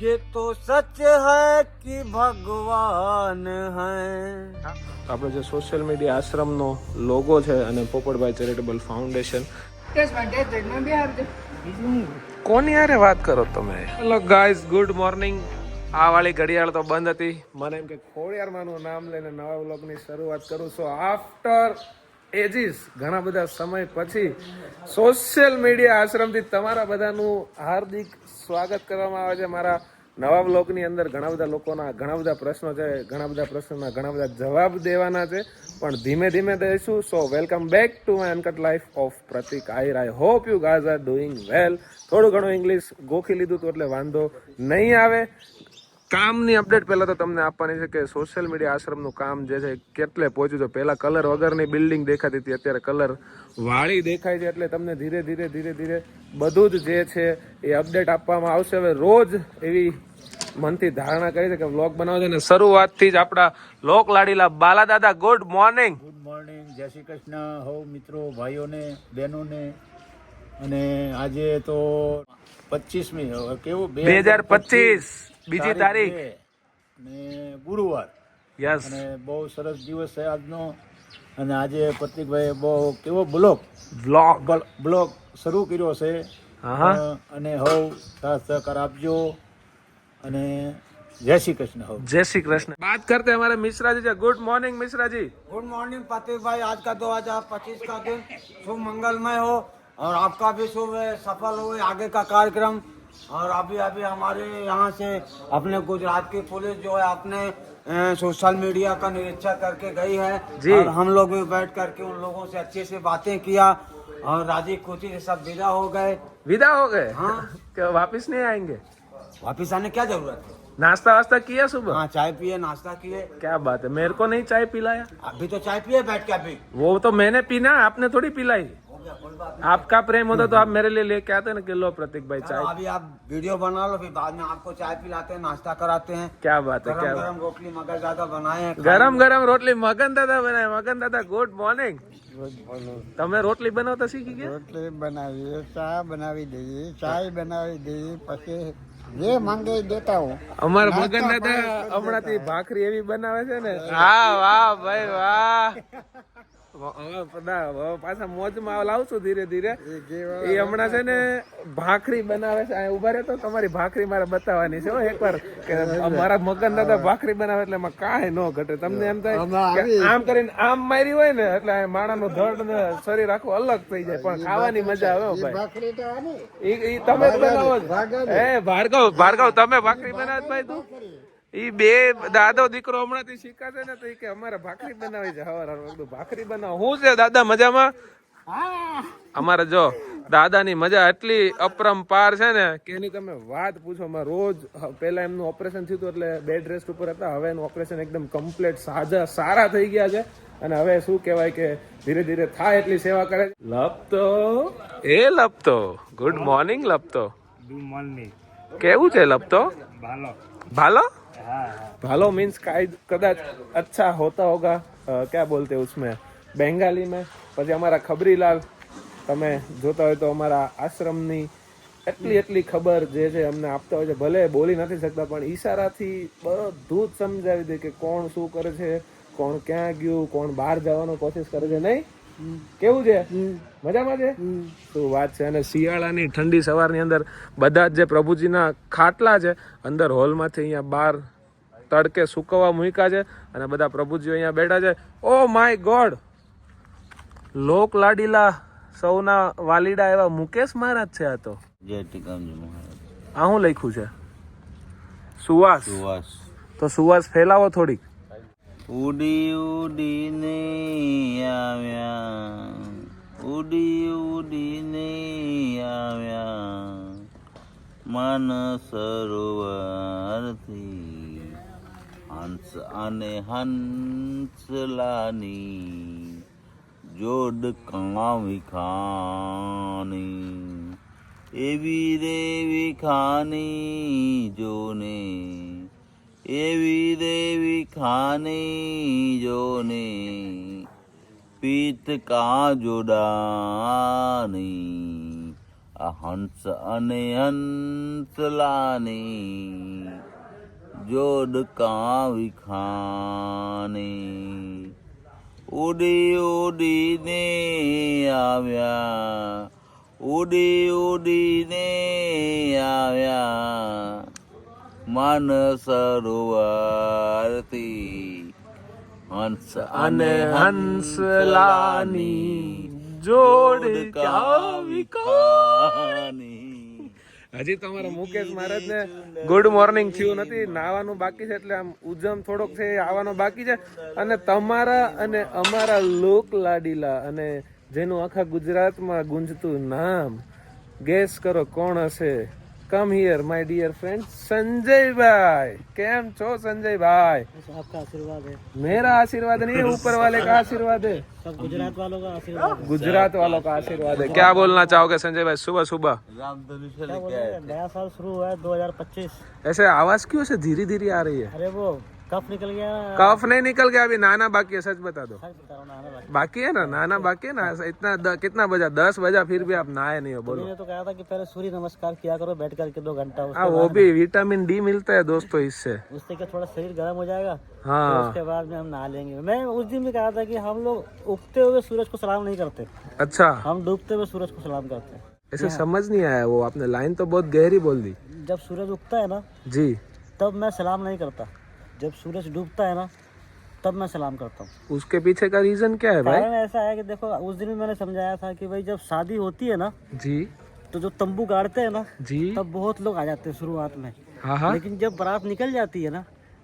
ये तो सच है कि भगवान है। આપણે જે સોશિયલ મીડિયા આશ્રમનો લોગો છે અને પોપટભાઈ ચેરિટેબલ ફાઉન્ડેશન. કોની યારે વાત કરો તમે? Hello guys, good morning. આ વાળી ઘડિયાળ તો બંધ હતી. મને એમ કે ખોડિયારમાંનું નામ લઈને નવા વ્લોગની શરૂઆત કરું. સો આફ્ટર એજીસ, ઘણા બધા સમય પછી સોશિયલ મીડિયા આશ્રમથી તમારા બધાનું હાર્દિક સ્વાગત કરવામાં આવે છે મારા નવા વ્લોગની અંદર. ઘણા બધા લોકોના ઘણા બધા પ્રશ્નો છે, ઘણા બધા પ્રશ્નોના ઘણા બધા જવાબ દેવાના છે, પણ ધીમે ધીમે દઈશું. So welcome back to my uncut life of Pratik Ahir. I hope you guys are doing well. થોડું ઘણું ઇંગ્લિશ ગોખી લીધું હતું એટલે વાંધો નહીં આવે. કામની અપડેટ પહેલા તો તમને આપવાની છે કે સોશિયલ મીડિયા આશ્રમનું કામ જે છે કેટલે પહોંચ્યું છે. પહેલા કલર વગરની બિલ્ડિંગ દેખાતી હતી, અત્યારે કલર વાળી દેખાય છે. એટલે તમને ધીરે ધીરે બધું જ જે છે એ અપડેટ આપવામાં આવશે. હવે રોજ એવી મનથી ધારણા કરી છે કે વ્લોગ બનાવો છે. અને શરૂઆતથી જ આપણા લોક લાડીલા બાલા દાદા, ગુડ મોર્નિંગ. ગુડ મોર્નિંગ, જય શ્રી કૃષ્ણ હો મિત્રો, ભાઈઓને, બહેનોને. અને આજે તો 25મી કેવું 2025 બીજી તારીખ અને ગુરુવાર. યસ. અને બહુ સરસ દિવસ છે આજનો. અને આજે પ્રતિકભાઈ બહુ કેવો બ્લોગ શરૂ કર્યો છે. અને હવ સાથ સહકાર આપજો. અને જય શ્રી કૃષ્ણ હો. जय श्री कृष्ण. बात करते हैं हमारे मिश्रा जी से. Good morning Mishra ji. Good morning प्रतीक भाई, आज का 2025 का दिन शुभ मंगलमय हो और आपका भी शुभ सफल हो आगे का कार्यक्रम. और अभी हमारे यहाँ से अपने गुजरात की पुलिस जो है अपने सोशल मीडिया का निरीक्षण करके गई है जी. और हम लोग भी बैठ करके उन लोगों से अच्छे से बातें किया और राजी खुशी से सब विदा हो गए. विदा हो गए? हाँ. क्या वापिस नहीं आएंगे? वापिस आने क्या जरूरत है? नाश्ता वास्ता किया सुबह? हाँ, चाय पिए, नाश्ता किए. क्या बात है, मेरे को नहीं चाय पिलाया? अभी तो चाय पिए बैठ के. अभी वो तो मैंने पीना, आपने थोड़ी पिलाई. हो गया, कोई बात नहीं. आपका प्रेम होता तो आप मेरे लिए लेके आते ना कि लो प्रतीक भाई चाय. अभी आप वीडियो बना लो, फिर बाद में आपको चाय पिलाते हैं, नाश्ता कराते हैं. क्या बात है, गरम क्या गरम रोटली मगर ज्यादा बनाए हैं. गरम गरम रोटली मगन दादा बनाए. मगन दादा गुड મોર્નિંગ. તમે રોટલી બનાવતા શીખી ગયા? રોટલી બનાવીએ, ચા બનાવી દઈએ, ચાય બનાવી દઈએ, પછી જે માંગે એ દેતા હું. અમારા મગન દાદા હમણાંથી ભાખરી એવી બનાવે છે ને. હા વાહ ભાઈ વાહ. પાછા મોજમાં લાવશું ધીરે ધીરે. એ હમણાં છે ને ભાખરી બનાવે છે. ઉભા રહેતો, તમારી ભાખરી મારે બતાવવાની છે એકવાર કે મારા મગન દાદા ભાખરી બનાવે એટલે એમાં કાંઈ ન ઘટે. તમને એમ થાય કે આમ કરીને આમ મારી હોય ને એટલે માણાનું ધડ ને શરીર આખું અલગ થઈ જાય, પણ ખાવાની મજા આવે ભાઈ. ભાખરી તો આની ઈ તમે જ બનાવો છો? હે ભાર્ગવ તમે ભાખરી બનાવો ભાઈ? તું ઈ બે દાદો દીકરો હમણાંથી શીખાશે ને તો ઈ કે અમારે ભાખરી બનાવી છે. હવાર બધું ભાખરી બનાવો. હું છે દાદા મજામાં? અમારે જો દાદાની મજા એટલી અપરંપાર છે ને કે એની તમે વાત પૂછો. રોજ પહેલા એમનું ઓપરેશન થયું હતું એટલે બેડ રેસ્ટ ઉપર હતા. હવે એનું ઓપરેશન એકદમ કમ્પ્લીટ સારા થઈ ગયા છે. અને હવે શું કહેવાય કે ધીરે ધીરે થાય એટલી સેવા કરે. લપતો ગુડ મોર્નિંગ. લપતો ગુડ મોર્નિંગ. કેવું છે લપતો? भालो हाँ. भालो मीन्स कदाच अच्छा होता होगा. क्या बोलते हैं उसमें बेंगाली में. પછી અમારા ખબરીલાલ તમે જોતા હોય તો અમારા આશ્રમની એટલી ખબર જે છે અમને આપતા હોય છે. ભલે બોલી નથી શકતા પણ ઈશારાથી બધું જ સમજાવી દે કે કોણ શું કરે છે, કોણ ક્યાં ગયું, કોણ બહાર જવાનો કોશિશ કરે છે. નહીં કેવું છે? મજામાં છે? શું વાત છે. અને શિયાળાની ઠંડી સવારની અંદર બધા જ જે પ્રભુજીના ખાટલા છે અંદર હોલમાંથી અહીંયા બહાર તડકે સુકવવા મૂક્યા છે અને બધા પ્રભુજીઓ અહીંયા બેઠા છે. ઓ માય ગોડ, લોક લાડીલા સૌના વાલીડા એવા મુકેશ મહારાજ છે આ તો. જય ટીકામજી મહારાજ. આ શું લખ્યું છે? સુવાસ. તો સુવાસ ફેલાવો થોડીક. ઉડી ઉડીને આવ્યા, ઉડી ઉડીને આવ્યા માન સરોવરથી, હંસ અને હંસલાની જોડ કાવી ખાની, એવી રે વિખાની જોને, એવી દેવી ખાની જોને, પીત કા જોડાની, આ હંસ અને હંસલાની જોડકા વિખાની ઉડી ઉડીને આવ્યા ઉડી ઉડીને આવ્યા માન સરોવરથી હંસ અને હંસલાની જોડ હજી તમારા મુકેશ મહારાજ ને ગુડ મોર્નિંગ થયું નથી, નાવાનું બાકી છે, એટલે આમ ઉજમ થોડોક છે આવવાનો બાકી છે. અને તમારા અને અમારા લોક લાડીલા અને જેનું આખા ગુજરાતમાં ગુંજતું નામ, ગેસ કરો કોણ હશે? Come here my dear friend Sanjay કેમ છો संजय? आपका आशीर्वाद है, मेरा आशीर्वाद नहीं है, ऊपर वाले का आशीर्वाद है, सब गुजरात वालों का आशीर्वाद है। गुजरात वालों का आशीर्वाद है. क्या बोलना चाहोगे संजय भाई सुबह सुबह? રામધનુષ્ય क्या લેકે बोल रहे हैं, नया साल शुरू हुआ है 2025। ऐसे आवाज क्यों से धीरे धीरे आ रही है? अरे वो कफ निकल गया ना, कफ नहीं निकल गया, अभी नाना बाकी है, सच बता दो. सच बता रहा हूँ, नहाने लगा। बाकी है ना, नाना बाकी है ना. इतना कितना बजा? 10 बजा, फिर भी आप नहाए नहीं हो. बोलो. मैंने तो कहा था कि पहले सूर्य नमस्कार किया करो बैठ करके 2 घंटा, हाँ, वो भी विटामिन डी मिलता है दोस्तों इससे. उससे क्या थोड़ा शरीर गर्म हो जाएगा, हाँ उसके बाद में हम नहा लेंगे। मैं उस दिन भी कहा था कि हम लोग उगते हुए सूरज को सलाम नहीं करते, अच्छा, हम डूबते हुए सूरज को सलाम करते हैं। ऐसे समझ नहीं आया वो आपने लाइन तो बहुत गहरी बोल दी. जब सूरज उगता है ना जी, तब मैं सलाम नहीं करता, जब सूरज डूबता है ना तब मैं सलाम करता हूँ। उसके पीछे का रीजन क्या है भाई? कारण ऐसा है कि देखो उस दिन भी मैंने समझाया था कि भाई जब शादी होती है ना जी तो जो तंबू गाड़ते हैं ना जी, तब बहुत लोग आ जाते हैं शुरुआत में, हाँ हाँ, लेकिन जब बारात निकल जाती है ना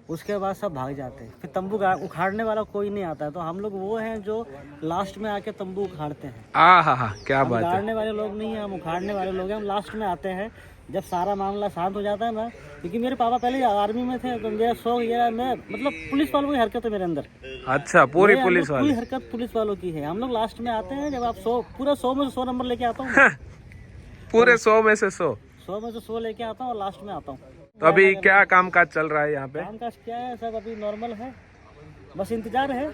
उसके बाद सब भाग जाते हैं, फिर तंबू उखाड़ने वाला कोई नहीं आता है। तो हम लोग वो हैं जो लास्ट में आके तंबू उखाड़ते हैं। हाँ, क्या हम बात है. गाड़ने वाले लोग नहीं हैं, हम उखाड़ने वाले लोग हैं। हम लास्ट में आते हैं जब सारा मामला शांत हो जाता है ना, क्योंकि मेरे पापा पहले आर्मी में थे तो मेरा शौक ये है, मैं मतलब पुलिस वालों की हरकत है मेरे अंदर। अच्छा, पूरी मैं पुलिस अंदर वाले. पूरी हरकत पुलिस वालों की है। हम लोग लास्ट में आते हैं जब आप 100 पूरा 100 में से 100 नंबर लेके आता हूँ, पूरे 100 में से 100. 100 में से 100 लेके आता हूँ और लास्ट में आता हूँ। तो अभी क्या कामकाज चल रहा है यहाँ पे? काम काज क्या है, सब अभी नॉर्मल है, बस इंतजार है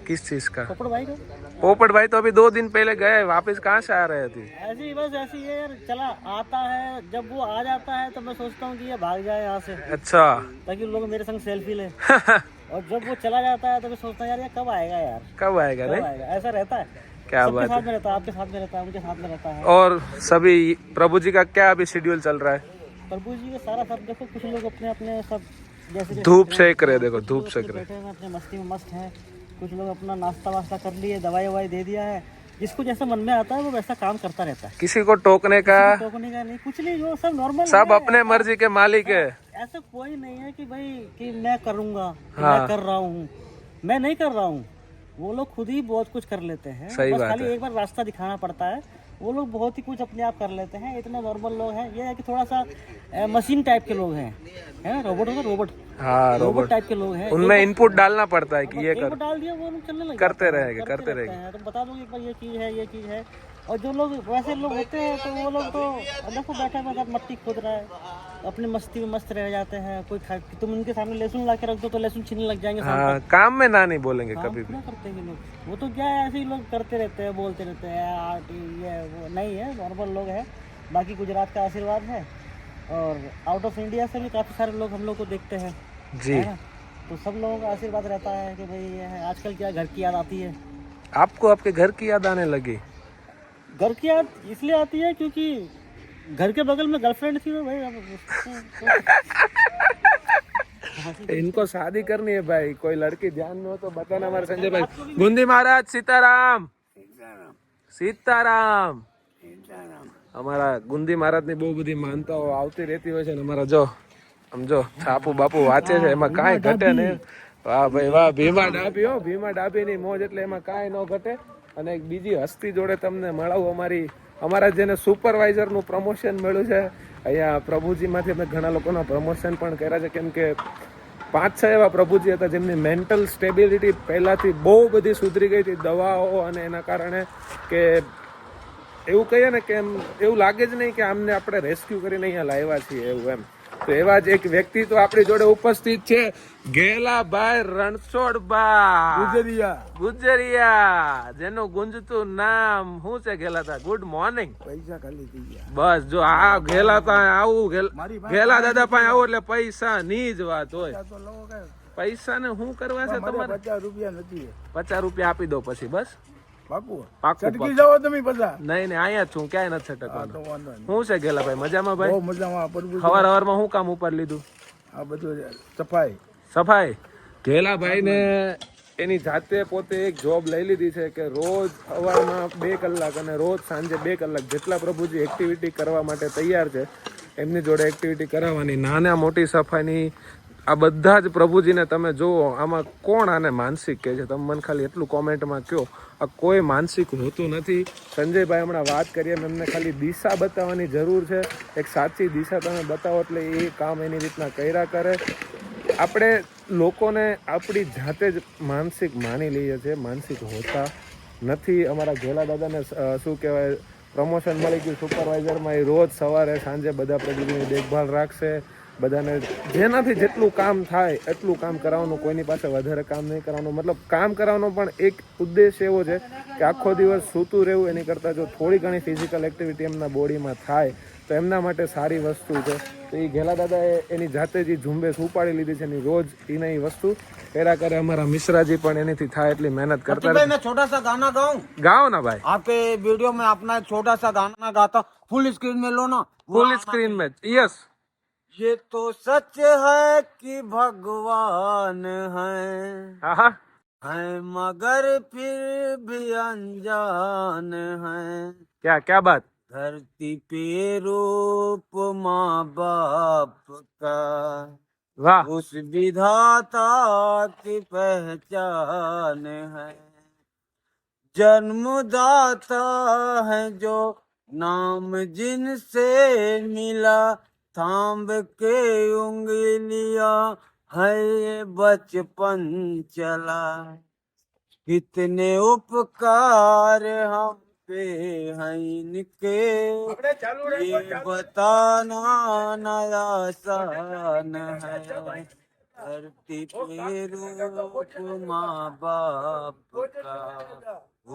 किस चीज का? पोपट भाई का। पोपट भाई तो अभी 2 दिन पहले गए, वापस कहाँ से आ रहे थे? ऐसे ही बस ऐसे ही है यार, चला आता है, जब वो आ जाता है तो मैं सोचता हूँ कि ये भाग जाए यहाँ से अच्छा. ताकि लोग मेरे संग सेल्फी ले, और जब वो चला जाता है तो मैं सोचता हूँ यार ये कब आएगा यार, कब आएगा कब नहीं? आएगा। ऐसा रहता है, क्या सबके बात साथ है. में रहता है, आपके साथ में रहता है, उनके साथ में रहता है। और सभी प्रभु जी का क्या अभी शेड्यूल चल रहा है? प्रभु जी का सारा सब देखो, कुछ लोग अपने अपने सब जैसे कि धूप सेक रहे, देखो धूप कुछ सेक लोग रहे. बैठे हैं अपने मस्ती में मस्त हैं, कुछ लोग अपना नाश्ता वास्ता कर लिए, दवाई ववाई दे दिया है, जिसको जैसा मन में आता है वो वैसा काम करता रहता है। किसी को टोकने का, टोकने का नहीं, कुछ नहीं, जो सब नॉर्मल सब अपने मर्जी के मालिक है. ऐसा कोई नहीं है कि भाई कि मैं करूंगा, कि हाँ। मैं कर रहा हूँ, मैं नहीं कर रहा हूँ। वो लोग खुद ही बहुत कुछ कर लेते हैं, सही बस बात खाली है. एक बार रास्ता दिखाना पड़ता है। वो लोग बहुत ही कुछ अपने आप कर लेते हैं, इतने नॉर्मल लोग हैं। ये है कि थोड़ा सा मशीन टाइप के लोग हैं, है ना, रोबोट होगा, रोबोट हाँ, रोबोट टाइप के लोग हैं। उनमें इनपुट डालना पड़ता है कि ये एक कर. बार डाल दिया वो लोग चलने लगे, करते रहेंगे, करते रहेंगे. हैं। तो बता दूंगी एक बार ये चीज़ है, ये चीज़ है। और जो लोग वैसे लोग होते हैं तो वो लोग तो देखो बैठे बैठे मट्टी खोद रहा है, अपनी मस्ती में मस्त रह जाते हैं। कोई तुम उनके सामने लहसुन ला के रख दो तो लहसुन छीनने लग जाएंगे। हाँ, काम में ना नहीं बोलेंगे काम कभी भी. क्या करते हैं लोग, वो तो क्या है, ऐसे ही लोग करते रहते हैं, बोलते रहते हैं यार ये वो नहीं है, नॉर्मल लोग हैं। बाकी गुजरात का आशीर्वाद है, और आउट ऑफ इंडिया से भी काफ़ी सारे लोग हम लोग को देखते हैं जी. है ना। तो सब लोगों का आशीर्वाद रहता है कि भाई ये है। आजकल क्या घर की याद आती है, आपको आपके घर की याद आने लगी? घर की याद इसलिए आती है क्योंकि घर के बगल में गर्लफ्रेंड थी तो भाई इनको शादी करनी है भाई, कोई लड़की ध्यान में हो तो बताना हमारे संजय भाई. गुंदी महाराज सीताराम, सीताराम. અમારા ગુંદી મહારાજની બહુ બધી માનતાઓ આવતી રહેતી હોય છે ને અમારા જો આમ જો છાપુ બાપુ વાંચે છે એમાં કાંઈ ઘટે નહીં. વાહ ભાઈ વાહ, ભીમા ડાભી હો, ભીમા ડાભીની મોજ એટલે એમાં કાંઈ ન ઘટે. અને એક બીજી હસ્તી જોડે તમને મળાવું, અમારા જેને સુપરવાઇઝરનું પ્રમોશન મળ્યું છે અહીંયા પ્રભુજીમાંથી. અમે ઘણા લોકોના પ્રમોશન પણ કર્યા છે, કેમ કે 5-6 એવા પ્રભુજી હતા જેમની મેન્ટલ સ્ટેબિલિટી પહેલાંથી બહુ બધી સુધરી ગઈ હતી દવાઓ અને એના કારણે, કે એવું કહીએ ને કે એમ એવું લાગે જ નહીં કે આમને આપણે રેસ્ક્યુ કરીને અહીંયા લાવ્યા છીએ એવું એમ. તો તો એવા જ એક વ્યક્તિ તો આપણી જોડે ઉપસ્થિત છે, ઘેલાભાઈ રણછોડભાઈ ગુજરિયા, જેનું ગુંજતું નામ શું છે ઘેલાતા? Good morning. પૈસા ખાલી થઈ ગયા. બસ જો આ ઘેલાતા આવું ઘેલા દાદા પાસે આવું એટલે પૈસા ની જ વાત હોય. તો લવો કે પૈસા ને શું કરવા છે તમારે? 50 રૂપિયા નથી. 50 રૂપિયા આપી દો પછી બસ. પાકું પાક્કું ચટકી જાઓ તમે બધા. નહીં નહીં અહીંયા જ છું, ક્યાંય નથી તો છટકવાનું. વાંધો નહીં. શું છે ઘેલાભાઈ મજામાં બહુ ભાઈ? મજામાં. પ્રભુ સવારમાં શું કામ ઉપર લીધું? આ બધું સફાઈ. સફાઈ. ઘેલાભાઈ ને એની જાતે પોતે એક જોબ લઈ લીધી છે કે રોજ સવારમાં 2 કલાક અને રોજ સાંજે 2 કલાક જેટલા પ્રભુજી એક્ટિવિટી કરવા માટે તૈયાર છે એમની જોડે એક્ટિવિટી કરાવવાની. નાના મોટી સફાઈની આ બધા જ પ્રભુજીને તમે જુઓ. આમાં કોણ આને માનસિક કહે છે? તમે મને ખાલી એટલું કોમેન્ટમાં કહો. આ કોઈ માનસિક હોતું નથી. સંજયભાઈ હમણાં વાત કરીએ એમ એમને ખાલી દિશા બતાવવાની જરૂર છે. એક સાચી દિશા તમે બતાવો એટલે એ કામ એની રીતના કર્યા કરે. આપણે લોકોને આપણી જાતે જ માનસિક માની લઈએ છીએ, માનસિક હોતા નથી. અમારા ઘેલા દાદાને શું કહેવાય પ્રમોશન મળી ગયું સુપરવાઇઝરમાં. એ રોજ સવારે સાંજે બધા પ્રભુજીની દેખભાળ રાખશે. બધાને જેનાથી જેટલું કામ થાય એટલું કામ કરાવવાનું, કોઈની પાસે વધારે કામ નહીં કરવાનું. મતલબ કામ કરવાનો પણ એક ઉદ્દેશ એવો છે કે આખો દિવસ સૂતું રહેવું એની કરતાં જો થોડી ઘણી ફિઝિકલ એક્ટિવિટી એમના બોડીમાં થાય તો એમના માટે સારી વસ્તુ છે. તો એ ઘેલા દાદાએ એની જાતે જ ઝુંબેશ ઉપાડી લીધી છે એની રોજ એને એ વસ્તુ કર્યા કરે. અમારા મિશ્રાજી પણ એનીથી થાય એટલી મહેનત કરતા भाई मैं छोटा सा गाना गाऊं? ગાઓ ના ભાઈ. आपके वीडियो में अपना एक छोटा सा गाना गाता हूँ, फुल स्क्रीन में लो ना. ફૂલ સ્ક્રીન મેચ. યસ. ये तो सच है कि भगवान है હા मगर फिर भी अनजान है. ક્યાં ક્યાં બાત. धरती पे रूप माँ बाप का વાહ. उस विधाता की पहचान है. जन्मदाता है जो नाम जिनसे मिला, थाम के उंगलियां है ये बचपन चला. कितने उपकार हम पे हैं इनके, ये बताना नया आसान है. धरती पे रूप माँ बाप का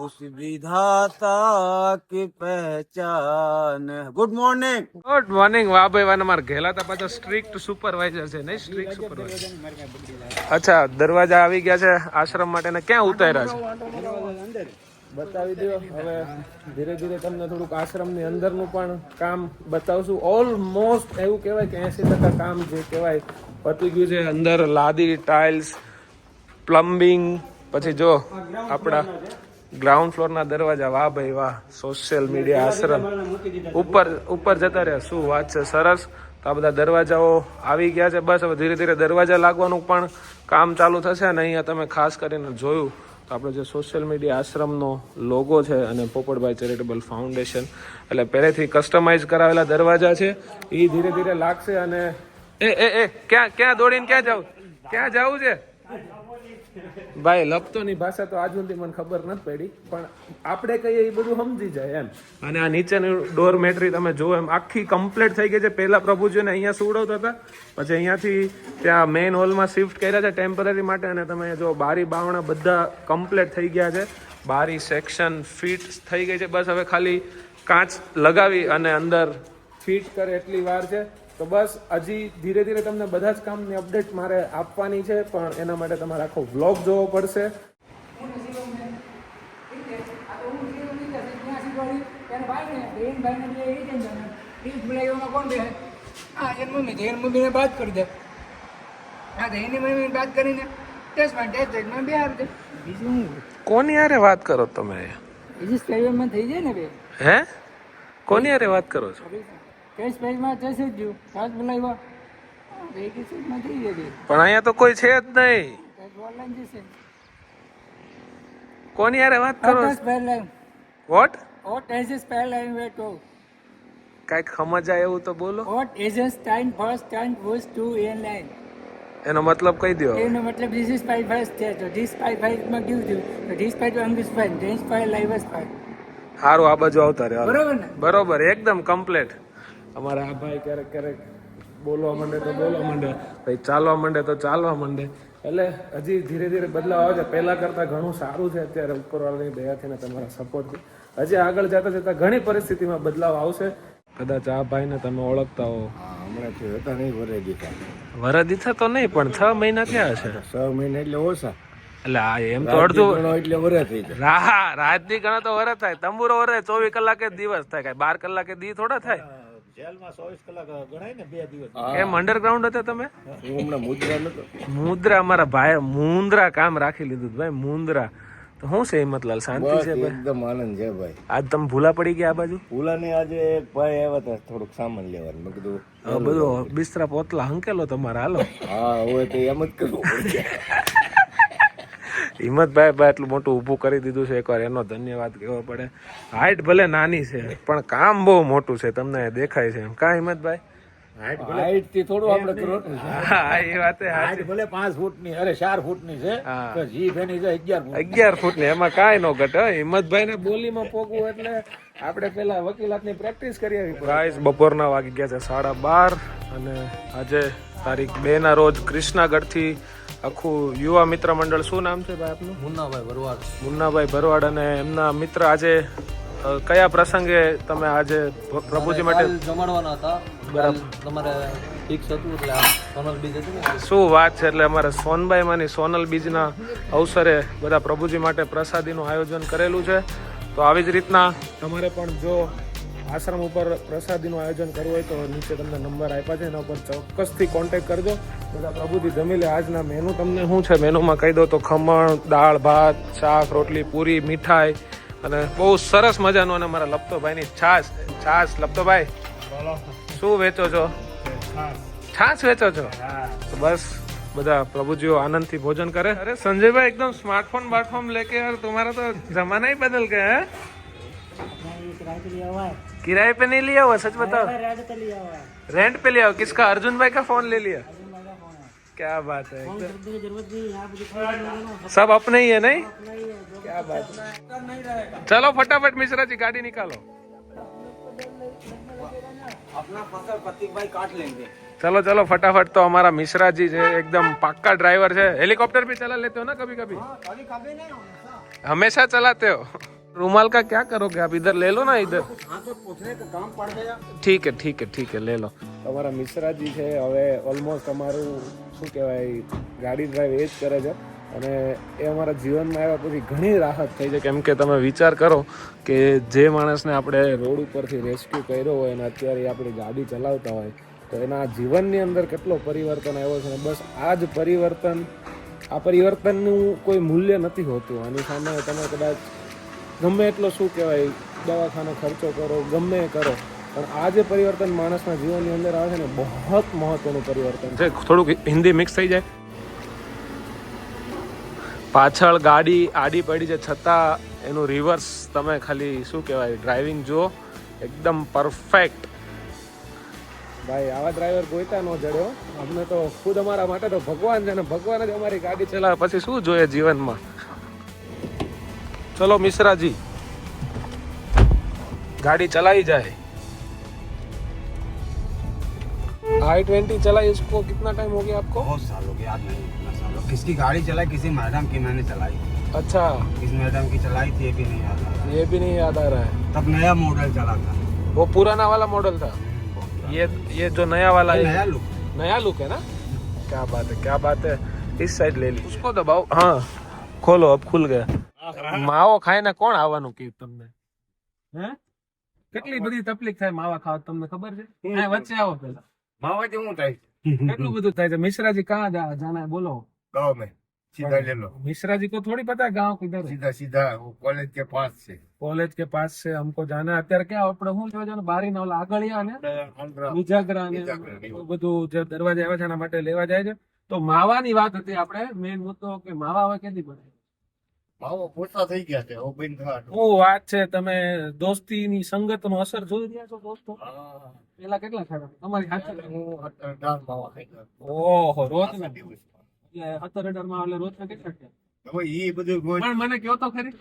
उस विधाता की पहचान. Good morning. Good morning. વાહ ભાઈ વાહ. અમારા ઘેલાતા પાછા સ્ટ્રિક્ટ સુપરવાઇઝર છે નહીં? Strict supervisor. અચ્છા દરવાજા આવી ગયા છે આશ્રમ માટે ને ક્યાં ઉતાર્યા છે બતાવી દો. હવે ધીરે ધીરે તમને થોડુંક આશ્રમની અંદરનું પણ કામ બતાવશું. ઓલમોસ્ટ એવું કહેવાય કે 80% કામ જે કહેવાય પતી ગયું છે. અંદર લાદી, ટાઇલ્સ, પ્લમ્બિંગ, પછી જો આપણા ગ્રાઉન્ડ ફ્લોરના દરવાજા. વાહ ભાઈ વાહ. સોશિયલ મીડિયા આશ્રમ ઉપર જતા રહ્યા. શું વાત છે, સરસ. તો આ બધા દરવાજાઓ આવી ગયા છે. બસ હવે ધીરે ધીરે દરવાજા લાગવાનું પણ કામ ચાલુ થશે. અને અહીંયા તમે ખાસ કરીને જોયું તો આપણે જે સોશિયલ મીડિયા આશ્રમનો લોગો છે અને પોપટભાઈ ચેરિટેબલ ફાઉન્ડેશન એટલે પહેલેથી કસ્ટમાઇઝ કરાવેલા દરવાજા છે. એ ધીરે ધીરે લાગશે. અને એ ક્યાં દોડીને ક્યાં જવું છે ભાઈ? લપતોની ભાષા તો આજ સુધી મને ખબર નથી પડી, પણ આપણે કહીએ એ બધું સમજી જાય એમ. અને આ નીચેની ડોરમેટ્રી તમે જુઓ એમ આખી કમ્પ્લીટ થઈ ગઈ છે. પહેલા પ્રભુજીને અહીંયા સુવડાવતા હતા, પછી અહીંયાથી ત્યાં મેઇન હોલમાં શિફ્ટ કર્યા છે ટેમ્પરરી માટે. અને તમે જો બારી બાવણા બધા કમ્પ્લીટ થઈ ગયા છે. બારી સેક્શન ફિટ થઈ ગઈ છે. બસ હવે ખાલી કાચ લગાવી અને અંદર ફિટ કરે એટલી વાર છે. તો બસ હજી ધીરે ધીરે તમને બધા જ કામની અપડેટ મારે આપવાની છે, પણ એના માટે તમારે આખો વ્લોગ જોવો પડશે. કોની યારે વાત કરો તમે? હે કોની યારે વાત કરો છો? પણ અહીંયા તો કોઈ છે જ નહીં. કોની યારે વાત કરો? વોટ? કઈક સમજાય એવું તો બોલો. એનો મતલબ કહી દો. એનો મતલબ this is 5 first છે તો this 5 માં ગયું થયું તો this 5 અંગ્રેજ 5 this 5 લાઈવ 5. સારું આ બાજુ આવતા રહે. બરોબર ને? બરોબર એકદમ કમ્પ્લીટ. અમારા આ ભાઈ ક્યારેક બોલવા માંડે તો બોલવા માંડે, ભાઈ ચાલવા માંડે તો ચાલવા માંડે. એટલે હજી ધીરે ધીરે બદલાવ આવે છે. પહેલાં કરતાં ઘણું સારું છે અત્યારે ઉપરવાળાની દયાથી ને તમારા સપોર્ટથી. હજી આગળ જતાં જતાં ઘણી પરિસ્થિતિમાં બદલાવ આવશે. કદાચ આ ભાઈને તમે ઓળખતા હો. હમણાંથી હતા નહીં વરે દીધા. વરદીથા તો નહીં, પણ 6 મહિના થયા હશે. 6 મહિના એટલે ઓછા. એટલે આ એમ તો અડધું એટલે વરે થઈ જાય. રાતની ગણો તો વરસ થાય. તંબુરો વરે 24 કલાકે દિવસ થાય, કઈ 12 કલાકે દી થોડા થાય. જેલમાં 24 કલાક ગણાય ને 2 દિવસ. એમ અંડરગ્રાઉન્ડ હતા તમે? હું હમણાં મુદ્રા નતો. મુદ્રા અમારા ભાઈ મુંદ્રા કામ રાખી લીધું ભાઈ, મુંદ્રા. તો શું છે હિંમતલાલ, શાંતિ છે ભાઈ? એકદમ આનંદ છે ભાઈ. આજ તમે ભૂલા પડી ગયા આ બાજુ? પુલાને આજે એક ભાઈ આવ્યા હતા થોડુંક સામાન લેવાનું. મેં કીધું હવે બધું બિસ્તરા પોતલા હંકેલો તમારા, હાલો. હા હવે તો એમ જ કરવું પડશે. હિંમતભાઈ ભાઈ એટલું મોટું ઊભું કરી દીધું છે, એકવાર એનો ધન્યવાદ કહેવો પડે. હાઈટ ભલે નાની છે પણ કામ બહુ મોટું છે, તમને દેખાય છે એમ કા હિંમતભાઈ? હાઈટ થી થોડું આપણે કરવાનું છે. હા એ વાત હાઈટ ભલે 5 ફૂટની, અરે 4 ફૂટની છે, તો જીભ એની છે 11 ફૂટની, એમાં કાંઈ નો ઘટે. હિંમતભાઈ ને બોલીમાં પોગવું એટલે આપણે પેલા વકીલાતની પ્રેક્ટિસ કરી આવી. ગાઈસ બપોરના વાગી ગયા છે 12:30 અને આજે તારીખ 2 ના રોજ કૃષ્ણાગઢથી આખું યુવા મિત્ર મંડળ, શું નામ છે ભાઈ આપનું? મુન્નાભાઈ ભરવાડ. મુન્નાભાઈ ભરવાડ અને એમના મિત્ર આજે કયા પ્રસંગે તમે આજે પ્રભુજી માટે જમાડવાના હતા? બરાબર, તમારે ફિક્સ હતું એટલે આ સોનલ બીજ હતું ને. શું વાત છે! એટલે અમારે સોનબાઈમાંની સોનલ બીજના અવસરે બધા પ્રભુજી માટે પ્રસાદીનું આયોજન કરેલું છે. તો આવી જ રીતના તમારે પણ જો આશ્રમ ઉપર પ્રસાદીનું આયોજન કરવું હોય તો નીચે તમને નંબર આપ્યા છે, એના ઉપર ચોક્કસથી કોન્ટેક્ટ કરજો. બધા પ્રભુજી જમી લે. આજના મેનુ તમને શું છે મેનુમાં કહી દો તો ખમણ, દાળ, ભાત, શાક, રોટલી, પૂરી, મીઠાઈ અને બહુ સરસ મજાનું. અને મારા લપતોભાઈની છાશ. લપતોભાઈ શું વેચો છો? છાશ વેચો છો? તો બસ બધા પ્રભુજીઓ આનંદથી ભોજન કરે. અરે સંજયભાઈ एकदम स्मार्टफोन बाटफोन लेके यार, तुम्हारा तो जमाना ही बदल गया है. किराए पे लिया हुआ है, किराए पे नहीं लिया हुआ, सच बताओ. रेंट पे लिया हुआ है, रेंट पे लिया हुआ. किसका? अर्जुन भाई का फोन ले लिया. क्या बात है, फोन खरीदने की जरूरत नहीं है, यहाँ पे जितना भी लोग हैं ना, सब अपने ही है नहीं? अपना ही है, जो क्या बात है. चलो फटाफट मिश्रा जी गाड़ी निकालो. अपना फसल प्रतीक भाई काट लेंगे. चलो चलो फटाफट. तो हमारा मिश्रा जी जो एकदम पक्का ड्राइवर है. हेलीकॉप्टर भी चला लेते हो ना कभी कभी? हमेशा चलाते हो. रूमाल का क्या करोगे आप? इधर ले लो ना, इधर. हाँ तो पूछने का काम पड़ गया. ઠીક હે લે લો. તમારા મિશ્રાજી છે હવે ઓલમોસ્ટ અમારું શું કહેવાય ગાડી ડ્રાઈવ એ જ કરે છે અને એ અમારા જીવનમાં આવ્યા પછી ઘણી રાહત થઈ છે. કેમ કે તમે વિચાર કરો કે જે માણસને આપણે રોડ ઉપરથી રેસ્ક્યુ કર્યો હોય અને અત્યારે આપણી ગાડી ચલાવતા હોય તો એના જીવનની અંદર કેટલો પરિવર્તન આવ્યો છે. અને બસ આ જ પરિવર્તનનું કોઈ મૂલ્ય નથી હોતું. આની સામે તમે કદાચ ગમે એટલો શું કહેવાય દવાખાનો ખર્ચો કરો, ગમે કરો, પણ આ જે પરિવર્તન માણસના જીવનની અંદર આવે છે ને બહુ મહત્વનું પરિવર્તન છે. થોડુંક હિન્દી મિક્સ થઈ જાય. પાછળ ગાડી આડી પડી છે છતાં એનું રિવર્સ તમે ખાલી શું કહેવાય ડ્રાઇવિંગ જુઓ, એકદમ પરફેક્ટ. ભાઈ આવા ડ્રાઈવર ગોઈતા ન જડ્યો. અમને તો ખુદ અમારા માટે તો ભગવાન છે ને ભગવાન જ અમારી ગાડી ચલાવે, પછી શું જોઈએ જીવનમાં. चलो मिश्रा जी गाड़ी चलाई जाए. i20 चलाई, इसको कितना टाइम हो गया आपको? बहुत साल हो गया, याद नहीं कितना साल हो. किसकी गाड़ी चलाई? किसी मैडम की मैंने चलाई. अच्छा, किस मैडम की चलाई थी ये भी नहीं याद आ रहा. ये भी नहीं याद आ रहा है. तब नया मॉडल चला था. वो पुराना वाला मॉडल था. ये जो नया वाला है, नया लुक है ना. क्या बात है. इस साइड ले ली. उसको दबाओ. हाँ खोलो, अब खुल गया. માવો ખાઈને કોણ આવવાનું કે તમને? હે કેટલી બધી તકલીફ થાય માવા ખાવા, તમને ખબર છે? આ વચ્ચે આવો પેલા. માવા જેવું થાય કેટલું બધું થાય છે. મિશ્રાજી કहाँ जाना है बोलो? गाँव में सीधा ले लो. मिश्रा जी को थोड़ी पता है गाँव किधर है. सीधा सीधा वो कॉलेज के पास से. कॉलेज के पास से हमको जाना है. અત્યારે ક્યાં આપણે શું લેવા જવાનું? બારી ના ઓલા આગળિયા ને વિજાગરા ને બધું જે દરવાજા આવ્યા છે એના માટે લેવા જાય છે. તો માવાની વાત હતી આપણે. મેઇન મુદ્દો કે માવા હવે ક્યાંથી બને? માવો પોતા થઈ ગયા છે ઓ બંધ થવા. શું વાત છે. તમે દોસ્તીની સંગતનો અસર જોઈ રહ્યા છો દોસ્તો? પેલા કેટલા ખાતા તમારી હાથે? હું 18 માવા ખાઈ ગયો. ઓહો, રોજ ના એટલે 17-18 માં એટલે રોજ ના કેટલા છે? હવે એ બધું રોજ પણ મને કયો તો ખરી,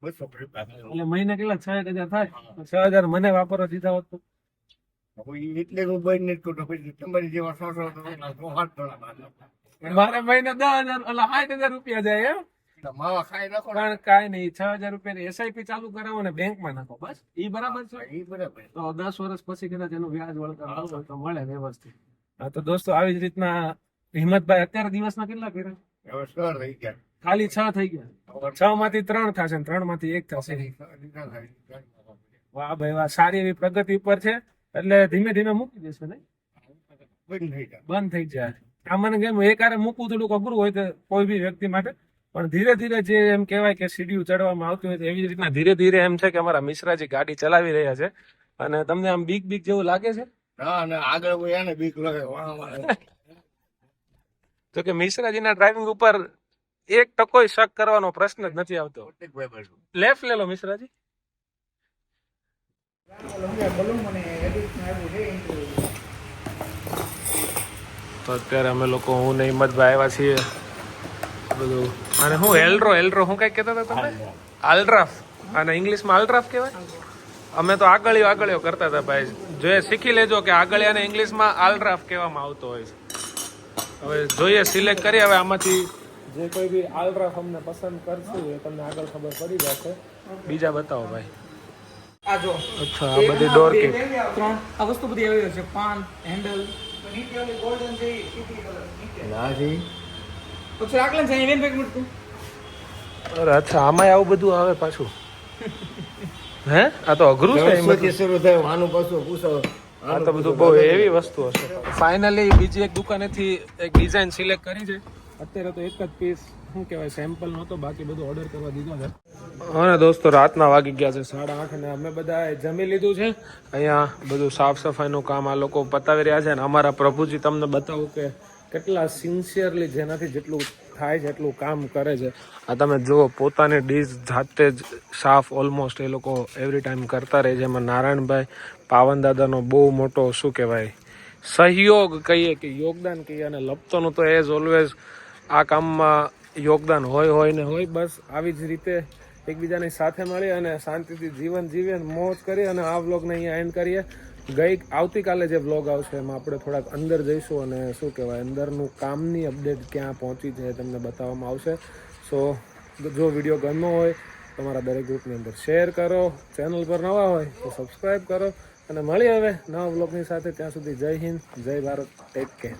200 રૂપિયા થાય. એટલે મહિને કેટલા 6,000 થાય? 6,000 મને વાપરવા દીધા હોત તો એટલે હું બંધ નથી કરતો પછી તમારી જેવા સો હાથ ડોળા બાંધો મારે મહિને 10,000 એટલે 60,000 રૂપિયા જાય એમ. માવા ખાઈ નાખો પણ કાંઈ નહીં, 6,000 રૂપિયાની એસઆઈપી ચાલુ કરાવો ને બેંકમાં નાખો, બસ ઈ બરાબર છે. એ બરાબર તો 10 વર્ષ પછી કદાચ એનું વ્યાજ વળતર આવશે તો મળે વ્યવસ્થિત. હા તો દોસ્તો આવી જ રીતના હિંમતભાઈ અત્યારે દિવસના કેટલા કર્યા? હવે સર થઈ ગયા ખાલી 6 થઈ ગયા. 6 માંથી 3 થશે ને 3 માંથી 1 થશે. વાહ ભાઈ વાહ, સારી એવી પ્રગતિ ઉપર છે. એટલે ધીમે ધીમે મૂકી દેશે ને, બંધ થઈ ગયા બંધ થઈ જાય. આ મને કેમ એક હારે મૂકવું થોડુંક અઘરું હોય તો કોઈ બી વ્યક્તિ માટે, પણ ધીરે ધીરે જે એમ કહેવાય કે સીડીઓ ચડવામાં આવતી હોય તો એવી જ રીતના ધીરે ધીરે એમ છે કે અમારા મિશ્રાજી ગાડી ચલાવી રહ્યા છે. અને તમને આમ બીક બીક જેવું લાગે છે? ના ના આગળ કોઈ આને બીક લાગે તો કે મિશ્રાજીના ડ્રાઇવિંગ ઉપર 1% શક કરવાનો પ્રશ્ન જ નથી આવતો. લેફ્ટ લે લો મિશ્રાજી. તો અત્યારે અમે લોકો હું ને હિંમતભાઈ આવ્યા છીએ બધું. અને હું એલ્ડ્રો હું કઈ કહેતા હતા તમે? આલ્ડ્રાફ. અને ઇંગ્લિશમાં આલ્ડ્રાફ કહેવાય. અમે તો આગળીઓ કરતા હતા ભાઈ. જો શીખી લેજો કે આગળિયાને ઇંગ્લિશમાં આલ્ડ્રાફ કહેવામાં આવતો હોય છે. હવે જોઈએ, સિલેક્ટ કરીએ હવે આમાંથી જે કોઈ બી આલ્ડ્રાફ અમને પસંદ કરશું એ તમને આગળ ખબર પડી જશે. બીજા બતાવો ભાઈ. આ જો અચ્છા, આ બધી ડોર કિટ. 3 આ વસ્તુ બધી આવી છે. પાન, હેન્ડલ, પછી આકલન છે ઇવેન્ટ પેક મૂકતું. અરે અચ્છા, આમાં આવું બધું આવે પાછું. હે આ તો અઘરું છે. શરૂ થાય વાનું પાછું પૂછો આ તો બધું બહુ એવી વસ્તુ હશે. ફાઇનલી બીજી એક દુકાનેથી એક ડિઝાઇન સિલેક્ટ કરી છે. અત્યારે તો એક જ પીસ શું કહેવાય સેમ્પલ નહોતો, બાકી બધું ઓર્ડર કરવા દીધો છે. અને દોસ્તો રાતના વાગી ગયા છે 8:30 અને અમે બધા જમી લીધું છે. અહીંયા બધું સાફ સફાઈનું કામ આ લોકો પતાવી રહ્યા છે. અને અમારા પ્રભુજી તમને બતાવું કે કેટલા સિન્સિયરલી જેનાથી જેટલું થાય છે એટલું કામ કરે છે. આ તમે જુઓ, પોતાની ડીશ જાતે જ સાફ ઓલમોસ્ટ એ લોકો એવરી ટાઈમ કરતા રહે છે. એમાં નારાયણભાઈ પાવન દાદાનો બહુ મોટો શું કહેવાય સહયોગ કહીએ કે યોગદાન કહીએ. અને લપતોનું તો એઝ ઓલવેઝ આ કામમાં યોગદાન હોય ને હોય. બસ આવી જ રીતે એકબીજાની સાથે મળી અને શાંતિથી જીવન જીવીએ, મોજ કરીએ. અને આ વ્લોગને અહીંયા એન્ડ કરીએ. આવતીકાલે જે વ્લોગ આવશે એમાં આપણે થોડાક અંદર જઈશું અને શું કહેવાય અંદરનું કામની અપડેટ ક્યાં પહોંચી છે તમને બતાવવામાં આવશે. સો જો વિડીયો ગમ્યો હોય તમારા દરેક ગ્રુપની અંદર શેર કરો. ચેનલ પર નવા હોય તો સબસ્ક્રાઈબ કરો. અને મળીએ હવે નવા વ્લોગની સાથે. ત્યાં સુધી જય હિન્દ, જય ભારત, ટેક કેર.